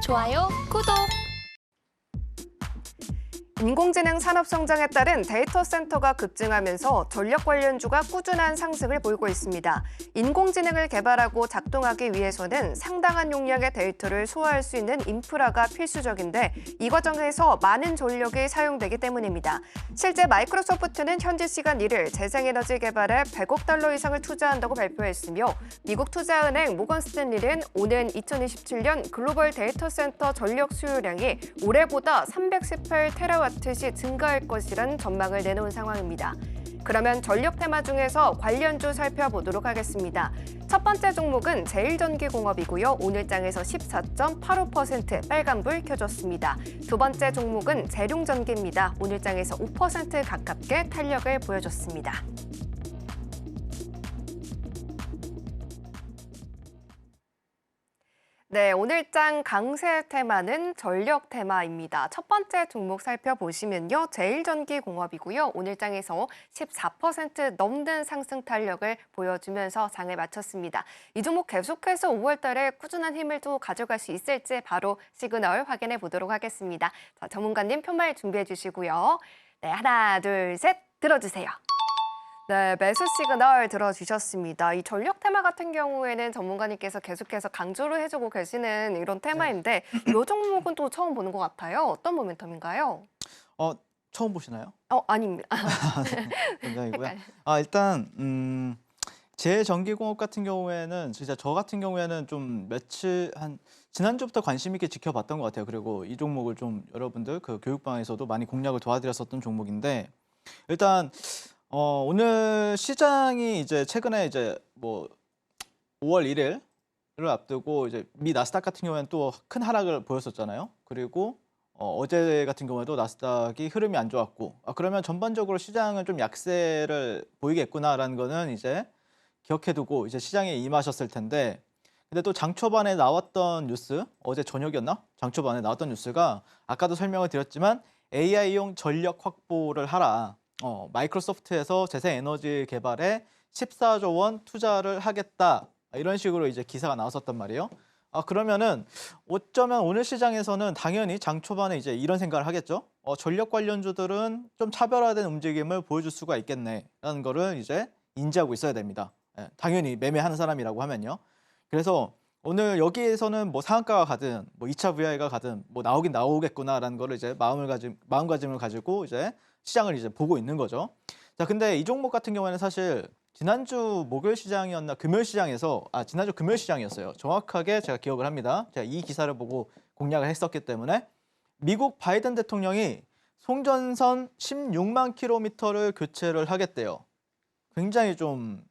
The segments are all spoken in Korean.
좋아요, 구독! 인공지능 산업 성장에 따른 데이터 센터가 급증하면서 전력 관련주가 꾸준한 상승을 보이고 있습니다. 인공지능을 개발하고 작동하기 위해서는 상당한 용량의 데이터를 소화할 수 있는 인프라가 필수적인데 이 과정에서 많은 전력이 사용되기 때문입니다. 실제 마이크로소프트는 현지 시간 1일 재생에너지 개발에 100억 달러 이상을 투자한다고 발표했으며 미국 투자은행 모건 스탠리는 오는 2027년 글로벌 데이터 센터 전력 수요량이 올해보다 318테라와트시 증가할 것이란 전망을 내놓은 상황입니다. 그러면 전력 테마 중에서 관련주 살펴보도록 하겠습니다. 첫 번째 종목은 제일전기공업이고요. 오늘 장에서 14.85% 빨간불 켜졌습니다. 두 번째 종목은 재룡전기입니다. 오늘 장에서 5% 가깝게 탄력을 보여줬습니다. 네, 오늘 장 강세 테마는 전력 테마입니다. 첫 번째 종목 살펴보시면요. 제일전기공업이고요. 오늘 장에서 14% 넘는 상승 탄력을 보여주면서 장을 마쳤습니다. 이 종목 계속해서 5월 달에 꾸준한 힘을 또 가져갈 수 있을지 바로 시그널 확인해 보도록 하겠습니다. 자, 전문가님 표말 준비해 주시고요. 네, 하나, 둘, 셋 들어주세요. 네, 매수 시그널 들어주셨습니다. 이 전력 테마 같은 경우에는 전문가님께서 계속해서 강조를 해주고 계시는 이런 테마인데 이 종목은 또 처음 보는 것 같아요. 어떤 모멘텀인가요? 처음 보시나요? 아닙니다. 굉장히고요. 일단 제전기공업 같은 경우에는 진짜 저 같은 경우에는 좀 지난주부터 관심 있게 지켜봤던 것 같아요. 그리고 이 종목을 좀 여러분들 그 교육방에서도 많이 공략을 도와드렸었던 종목인데 일단 오늘 시장이 이제 최근에 이제 뭐 5월 1일을 앞두고 이제 미 나스닥 같은 경우에는 또 큰 하락을 보였었잖아요. 그리고 어제 같은 경우에도 나스닥이 흐름이 안 좋았고 그러면 전반적으로 시장은 좀 약세를 보이겠구나라는 거는 이제 기억해두고 이제 시장에 임하셨을 텐데 근데 또 장 초반에 나왔던 뉴스 어제 저녁이었나? 장 초반에 나왔던 뉴스가 아까도 설명을 드렸지만 AI용 전력 확보를 하라. 마이크로소프트에서 재생에너지 개발에 14조 원 투자를 하겠다. 이런 식으로 이제 기사가 나왔었단 말이에요. 그러면은 어쩌면 오늘 시장에서는 당연히 장 초반에 이제 이런 생각을 하겠죠. 전력 관련주들은 좀 차별화된 움직임을 보여줄 수가 있겠네라는 거를 이제 인지하고 있어야 됩니다. 당연히 매매하는 사람이라고 하면요. 그래서 오늘 여기에서는 뭐 상한가가 가든 뭐 2차 VI가 가든 뭐 나오긴 나오겠구나라는 거를 이제 마음가짐을 가지고 이제 시장을 이제 보고 있는 거죠. 자, 근데 이 종목 같은 경우에는 사실 지난주 목요일 시장이었나 금요일 시장에서 지난주 금요일 시장이었어요. 정확하게 제가 기억을 합니다. 제가 이 기사를 보고 공략을 했었기 때문에 미국 바이든 대통령이 송전선 16만 킬로미터를 교체를 하겠대요. 굉장히 좀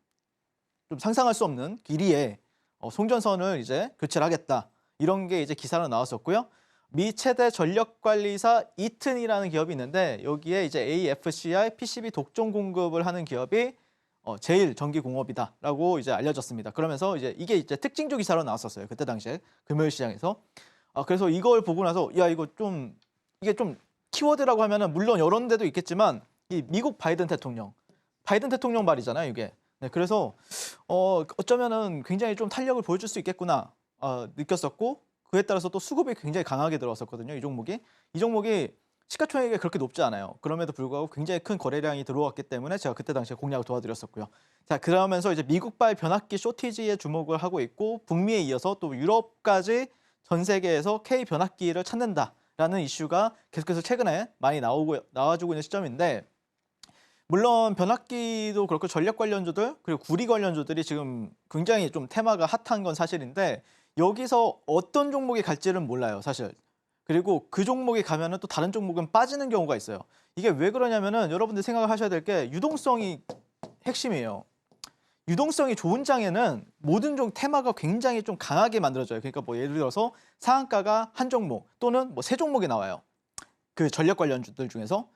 상상할 수 없는 길이의 송전선을 이제 교체를 하겠다. 이런 게 이제 기사로 나왔었고요. 미 최대 전력관리사 이튼이라는 기업이 있는데 여기에 이제 AFCI PCB 독점 공급을 하는 기업이 제일전기공업이다라고 이제 알려졌습니다. 그러면서 이게 이제 특징주 기사로 나왔었어요. 그때 당시에 금요일 시장에서. 그래서 이걸 보고 나서 이게 좀 키워드라고 하면은 물론 여러 데도 있겠지만 이 미국 바이든 대통령 말이잖아요, 이게. 네, 그래서 어쩌면은 굉장히 좀 탄력을 보여줄 수 있겠구나 느꼈었고. 그에 따라서 또 수급이 굉장히 강하게 들어왔었거든요. 이 종목이 시가총액이 그렇게 높지 않아요. 그럼에도 불구하고 굉장히 큰 거래량이 들어왔기 때문에 제가 그때 당시에 공략을 도와드렸었고요. 자, 그러면서 이제 미국발 변압기 쇼티지에 주목을 하고 있고 북미에 이어서 또 유럽까지 전 세계에서 K 변압기를 찾는다라는 이슈가 계속해서 최근에 많이 나와주고 있는 시점인데 물론 변압기도 그렇고 전력 관련주들 그리고 구리 관련주들이 지금 굉장히 좀 테마가 핫한 건 사실인데 여기서 어떤 종목이 갈지는 몰라요, 사실. 그리고 그 종목이 가면은 또 다른 종목은 빠지는 경우가 있어요. 이게 왜 그러냐면은 여러분들 생각을 하셔야 될 게 유동성이 핵심이에요. 유동성이 좋은 장에는 모든 테마가 굉장히 좀 강하게 만들어져요. 그러니까 뭐 예를 들어서 상한가가 한 종목 또는 뭐 세 종목이 나와요. 그 전력 관련주들 중에서.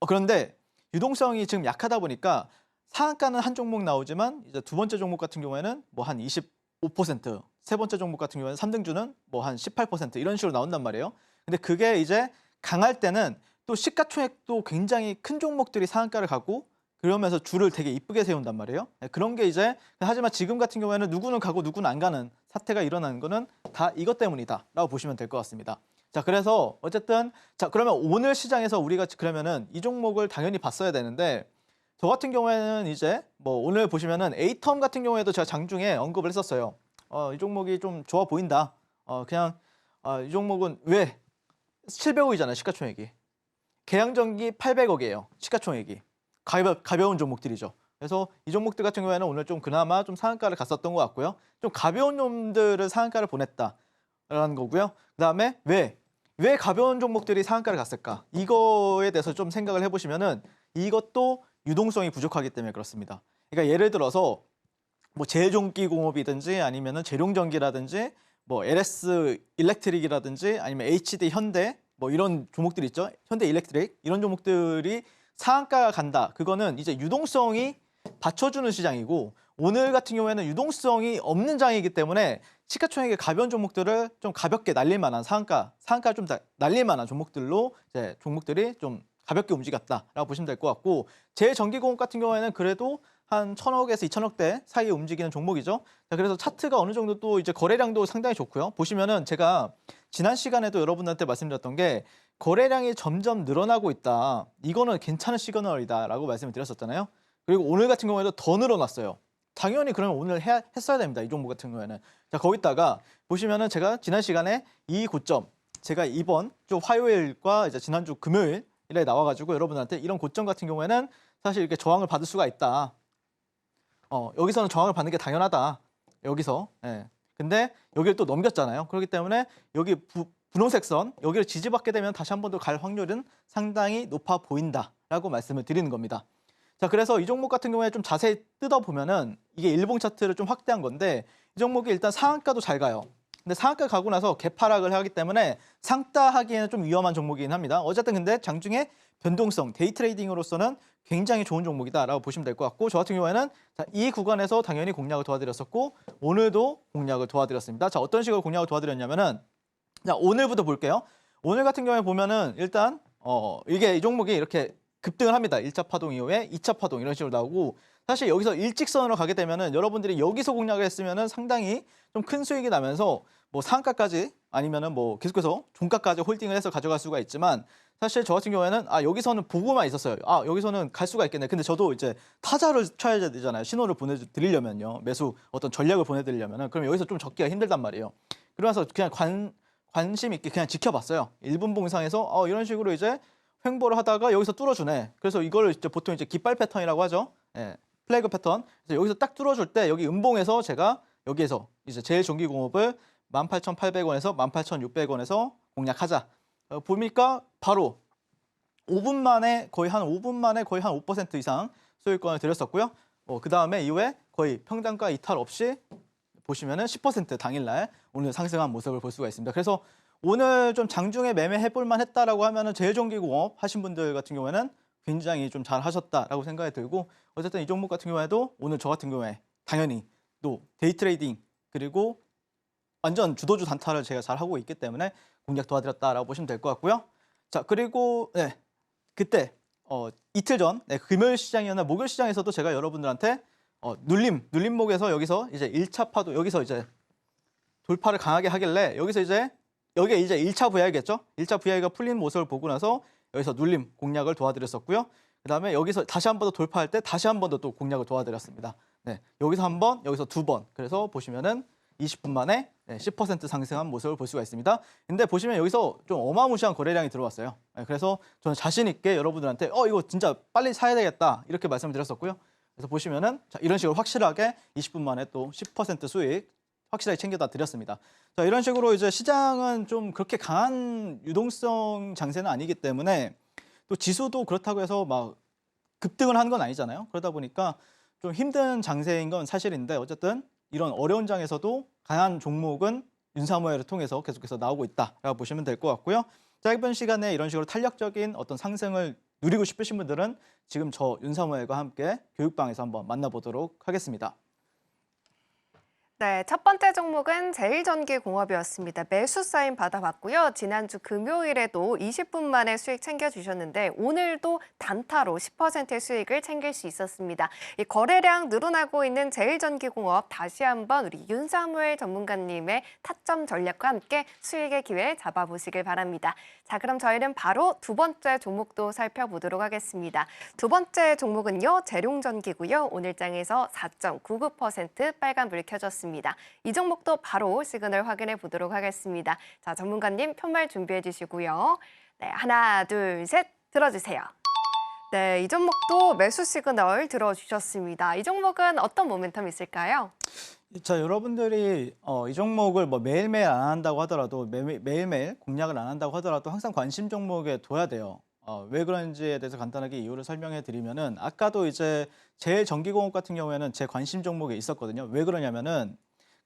그런데 유동성이 지금 약하다 보니까 상한가는 한 종목 나오지만 이제 두 번째 종목 같은 경우에는 뭐 한 25%, 세 번째 종목 같은 경우에는 3등주는 뭐 한 18% 이런 식으로 나온단 말이에요. 근데 그게 이제 강할 때는 또 시가총액도 굉장히 큰 종목들이 상한가를 가고 그러면서 줄을 되게 이쁘게 세운단 말이에요. 그런 게 이제 하지만 지금 같은 경우에는 누구는 가고 누구는 안 가는 사태가 일어나는 거는 다 이것 때문이다라고 보시면 될 것 같습니다. 자, 그래서 어쨌든 자, 그러면 오늘 시장에서 우리가 그러면은 이 종목을 당연히 봤어야 되는데 저 같은 경우에는 이제 뭐 오늘 보시면은 에이텀 같은 경우에도 제가 장중에 언급을 했었어요. 이 종목이 좀 좋아 보인다. 이 종목은 왜 700억이잖아요, 시가총액이. 계양전기 800억이에요, 시가총액이. 가벼운 종목들이죠. 그래서 이 종목들 같은 경우에는 오늘 좀 그나마 좀 상한가를 갔었던 것 같고요. 좀 가벼운 놈들을 상한가를 보냈다라는 거고요. 그다음에 왜 가벼운 종목들이 상한가를 갔을까? 이거에 대해서 좀 생각을 해보시면은 이것도 유동성이 부족하기 때문에 그렇습니다. 그러니까 예를 들어서 뭐 제일종기공업이든지 아니면은 재룡전기라든지 뭐 LS 일렉트릭이라든지 아니면 HD 현대 뭐 이런 종목들 있죠. 현대 일렉트릭 이런 종목들이 상한가가 간다. 그거는 이제 유동성이 받쳐주는 시장이고 오늘 같은 경우에는 유동성이 없는 장이기 때문에 시가총액의 가벼운 종목들을 좀 가볍게 날릴 만한 상한가 좀 날릴 만한 종목들로 이제 종목들이 좀 가볍게 움직였다라고 보시면 될 것 같고 제일전기공업 같은 경우에는 그래도 한 1,000억에서 2,000억대 사이에 움직이는 종목이죠. 자, 그래서 차트가 어느 정도 또 이제 거래량도 상당히 좋고요. 보시면은 제가 지난 시간에도 여러분들한테 말씀드렸던 게 거래량이 점점 늘어나고 있다. 이거는 괜찮은 시그널이다라고 말씀을 드렸었잖아요. 그리고 오늘 같은 경우에도 더 늘어났어요. 당연히 그러면 오늘 했어야 됩니다. 이 종목 같은 경우에는. 자, 거기다가 보시면은 제가 지난 시간에 이 고점 제가 이번 주 화요일과 이제 지난주 금요일에 나와가지고 여러분한테 이런 고점 같은 경우에는 사실 이렇게 저항을 받을 수가 있다. 여기서는 저항을 받는 게 당연하다. 여기서. 예. 근데 여기를 또 넘겼잖아요. 그렇기 때문에 여기 분홍색 선 여기를 지지받게 되면 다시 한 번 더 갈 확률은 상당히 높아 보인다라고 말씀을 드리는 겁니다. 자, 그래서 이 종목 같은 경우에 좀 자세히 뜯어보면은 이게 일봉 차트를 좀 확대한 건데 이 종목이 일단 상한가도 잘 가요. 근데 상한가 가고 나서 개파락을 하기 때문에 상따하기에는 좀 위험한 종목이긴 합니다. 어쨌든 근데 장중에 변동성, 데이 트레이딩으로서는 굉장히 좋은 종목이다라고 보시면 될 것 같고 저 같은 경우에는 자, 이 구간에서 당연히 공략을 도와드렸었고 오늘도 공략을 도와드렸습니다. 자, 어떤 식으로 공략을 도와드렸냐면은 자, 오늘부터 볼게요. 오늘 같은 경우에 보면은 일단 이게 이 종목이 이렇게 급등을 합니다. 1차 파동 이후에 2차 파동 이런 식으로 나오고 사실 여기서 일직선으로 가게 되면은 여러분들이 여기서 공략을 했으면은 상당히 좀 큰 수익이 나면서 뭐 상가까지 아니면은 뭐 계속해서 종가까지 홀딩을 해서 가져갈 수가 있지만 사실 저 같은 경우에는 여기서는 보고만 있었어요. 여기서는 갈 수가 있겠네. 근데 저도 이제 타자를 쳐야 되잖아요. 신호를 보내드리려면요. 매수 어떤 전략을 보내드리려면은 그럼 여기서 좀 적기가 힘들단 말이에요. 그러면서 그냥 관심 있게 그냥 지켜봤어요. 1분 봉상에서 이런 식으로 이제 횡보를 하다가 여기서 뚫어주네. 그래서 이걸 이제 보통 이제 깃발 패턴이라고 하죠. 예, 플래그 패턴. 그래서 여기서 딱 뚫어줄 때 여기 음봉에서 제가 여기에서 이제 제일전기공업을 18,800원에서 18,600원에서 공략하자. 보니까 바로 5분 만에 거의 한 5% 이상 수익권을 드렸었고요. 그 다음에 이후에 거의 평단가 이탈 없이 보시면은 10% 당일날 오늘 상승한 모습을 볼 수가 있습니다. 그래서 오늘 좀 장중에 매매해볼 만했다라고 하면은 제일전기공업 하신 분들 같은 경우에는 굉장히 좀 잘 하셨다라고 생각이 들고 어쨌든 이 종목 같은 경우에도 오늘 저 같은 경우에 당연히 또 데이 트레이딩 그리고 완전 주도주 단타를 제가 잘 하고 있기 때문에 공략 도와드렸다라고 보시면 될 것 같고요. 자, 그리고 그때 이틀 전 금요일 시장이었나 목요일 시장에서도 제가 여러분들한테 눌림목에서 여기서 이제 1차 파도 여기서 이제 돌파를 강하게 하길래 여기서 이제 여기에 이제 1차 VI겠죠? 1차 VI가 풀린 모습을 보고 나서 여기서 눌림 공략을 도와드렸었고요. 그다음에 여기서 다시 한 번 더 돌파할 때 다시 한 번 더 또 공략을 도와드렸습니다. 네, 여기서 한 번, 여기서 두 번. 그래서 보시면은 20분 만에 10% 상승한 모습을 볼 수가 있습니다. 근데 보시면 여기서 좀 어마무시한 거래량이 들어왔어요. 그래서 저는 자신 있게 여러분들한테 이거 진짜 빨리 사야 되겠다 이렇게 말씀을 드렸었고요. 그래서 보시면은 자, 이런 식으로 확실하게 20분 만에 또 10% 수익 확실하게 챙겨다 드렸습니다. 자, 이런 식으로 이제 시장은 좀 그렇게 강한 유동성 장세는 아니기 때문에 또 지수도 그렇다고 해서 막 급등을 한 건 아니잖아요. 그러다 보니까 좀 힘든 장세인 건 사실인데 어쨌든 이런 어려운 장에서도 강한 종목은 윤사모회를 통해서 계속해서 나오고 있다라고 보시면 될 것 같고요. 짧은 시간에 이런 식으로 탄력적인 어떤 상승을 누리고 싶으신 분들은 지금 저 윤사모회과 함께 교육방에서 한번 만나보도록 하겠습니다. 네, 첫 번째 종목은 제일전기공업이었습니다. 매수 사인 받아봤고요. 지난주 금요일에도 20분 만에 수익 챙겨주셨는데 오늘도 단타로 10%의 수익을 챙길 수 있었습니다. 이 거래량 늘어나고 있는 제일전기공업 다시 한번 우리 윤사무엘 전문가님의 타점 전략과 함께 수익의 기회 잡아보시길 바랍니다. 자, 그럼 저희는 바로 두 번째 종목도 살펴보도록 하겠습니다. 두 번째 종목은요, 재룡전기고요. 오늘장에서 4.99% 빨간불 켜졌습니다. 이 종목도 바로 시그널 확인해 보도록 하겠습니다. 자, 전문가님 편말 준비해 주시고요. 네, 하나, 둘, 셋 들어주세요. 네, 이 종목도 매수 시그널 들어주셨습니다. 이 종목은 어떤 모멘텀이 있을까요? 자, 여러분들이 이 종목을 뭐 매일매일 안 한다고 하더라도 매일매일 공략을 안 한다고 하더라도 항상 관심 종목에 둬야 돼요. 왜 그런지에 대해서 간단하게 이유를 설명해 드리면은 아까도 이제 제일전기공업 같은 경우에는 제 관심 종목에 있었거든요. 왜 그러냐면은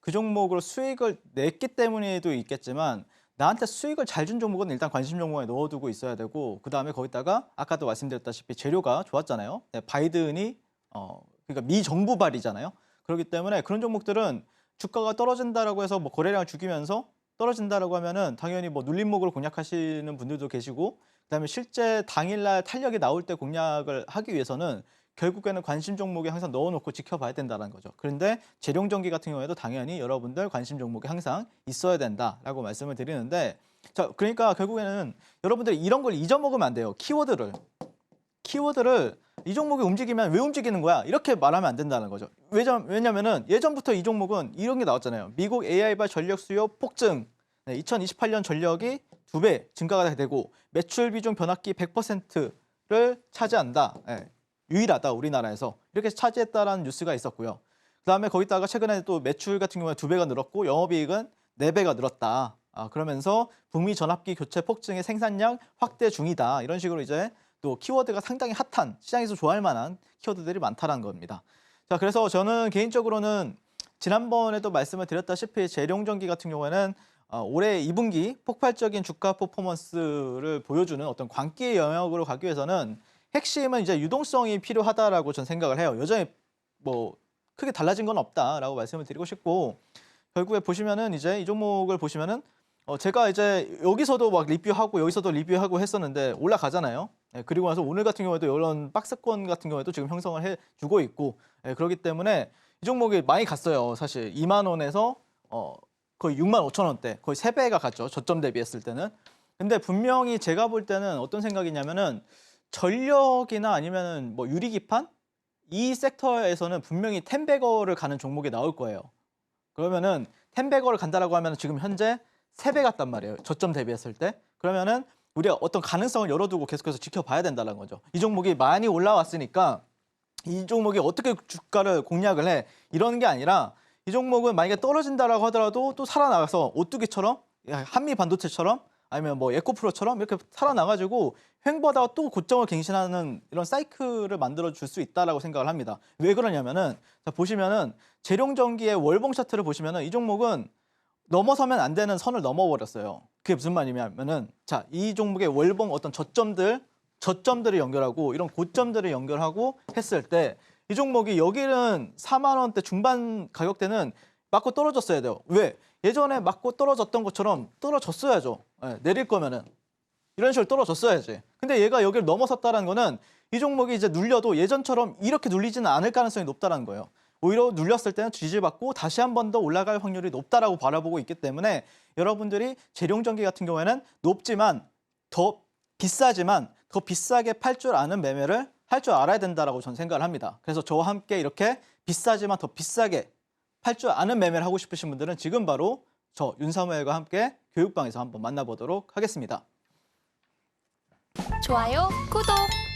그 종목으로 수익을 냈기 때문에도 있겠지만 나한테 수익을 잘 준 종목은 일단 관심 종목에 넣어두고 있어야 되고 그다음에 거기다가 아까도 말씀드렸다시피 재료가 좋았잖아요. 네, 바이든이 그러니까 미 정부발이잖아요. 그렇기 때문에 그런 종목들은 주가가 떨어진다라고 해서 뭐 거래량을 죽이면서 떨어진다라고 하면은 당연히 뭐 눌림목으로 공략하시는 분들도 계시고 그다음에 실제 당일날 탄력이 나올 때 공략을 하기 위해서는 결국에는 관심 종목에 항상 넣어놓고 지켜봐야 된다는 거죠. 그런데 재룡전기 같은 경우에도 당연히 여러분들 관심 종목에 항상 있어야 된다라고 말씀을 드리는데 자, 그러니까 결국에는 여러분들이 이런 걸 잊어먹으면 안 돼요. 키워드를 이 종목이 움직이면 왜 움직이는 거야? 이렇게 말하면 안 된다는 거죠. 왜냐면은 예전부터 이 종목은 이런 게 나왔잖아요. 미국 AI발 전력 수요 폭증. 네, 2028년 전력이 2배 증가가 되고 매출 비중 변압기 100%를 차지한다. 네, 유일하다 우리나라에서. 이렇게 차지했다라는 뉴스가 있었고요. 그다음에 거기다가 최근에 또 매출 같은 경우에 2배가 늘었고 영업이익은 4배가 늘었다. 그러면서 북미 전압기 교체 폭증의 생산량 확대 중이다. 이런 식으로 이제 또 키워드가 상당히 핫한 시장에서 좋아할 만한 키워드들이 많다는 겁니다. 자, 그래서 저는 개인적으로는 지난번에도 말씀을 드렸다시피 재룡전기 같은 경우에는 올해 2분기 폭발적인 주가 퍼포먼스를 보여주는 어떤 광기의 영역으로 가기 위해서는 핵심은 이제 유동성이 필요하다라고 저는 생각을 해요. 여전히 뭐 크게 달라진 건 없다라고 말씀을 드리고 싶고 결국에 보시면은 이제 이 종목을 보시면은 제가 이제 여기서도 막 리뷰하고 여기서도 리뷰하고 했었는데 올라가잖아요. 네, 그리고 나서 오늘 같은 경우에도 이런 박스권 같은 경우에도 지금 형성을 해주고 있고 그렇기 때문에 이 종목이 많이 갔어요. 사실 2만 원에서 거의 6만 5천 원대 거의 3배가 갔죠. 저점 대비했을 때는. 근데 분명히 제가 볼 때는 어떤 생각이냐면은 전력이나 아니면은 뭐 유리기판 이 섹터에서는 분명히 텐베거를 가는 종목이 나올 거예요. 그러면은 텐베거를 간다라고 하면 지금 현재 3배 갔단 말이에요. 저점 대비했을 때. 그러면은 우리가 어떤 가능성을 열어두고 계속해서 지켜봐야 된다는 거죠. 이 종목이 많이 올라왔으니까 이 종목이 어떻게 주가를 공략을 해 이런 게 아니라 이 종목은 만약에 떨어진다라고 하더라도 또 살아나가서 오뚜기처럼 한미 반도체처럼 아니면 뭐 에코프로처럼 이렇게 살아나가지고 횡보하다가 또 고점을 갱신하는 이런 사이클을 만들어 줄 수 있다라고 생각을 합니다. 왜 그러냐면은 자, 보시면은 재룡전기의 월봉 차트를 보시면은 이 종목은 넘어서면 안 되는 선을 넘어버렸어요. 그게 무슨 말이냐면은 자, 이 종목의 월봉 어떤 저점들을 연결하고 이런 고점들을 연결하고 했을 때 이 종목이 여기는 4만 원대 중반 가격대는 맞고 떨어졌어야 돼요. 왜? 예전에 맞고 떨어졌던 것처럼 떨어졌어야죠. 네, 내릴 거면은 이런 식으로 떨어졌어야지. 근데 얘가 여기를 넘어섰다는 거는 이 종목이 이제 눌려도 예전처럼 이렇게 눌리지는 않을 가능성이 높다는 거예요. 오히려 눌렸을 때는 지지받고 다시 한 번 더 올라갈 확률이 높다라고 바라보고 있기 때문에 여러분들이 재룡전기 같은 경우에는 높지만 더 비싸게 팔 줄 아는 매매를 할 줄 알아야 된다라고 저는 생각을 합니다. 그래서 저와 함께 이렇게 비싸지만 더 비싸게 팔 줄 아는 매매를 하고 싶으신 분들은 지금 바로 저 윤사무엘과 함께 교육방에서 한번 만나보도록 하겠습니다. 좋아요, 구독!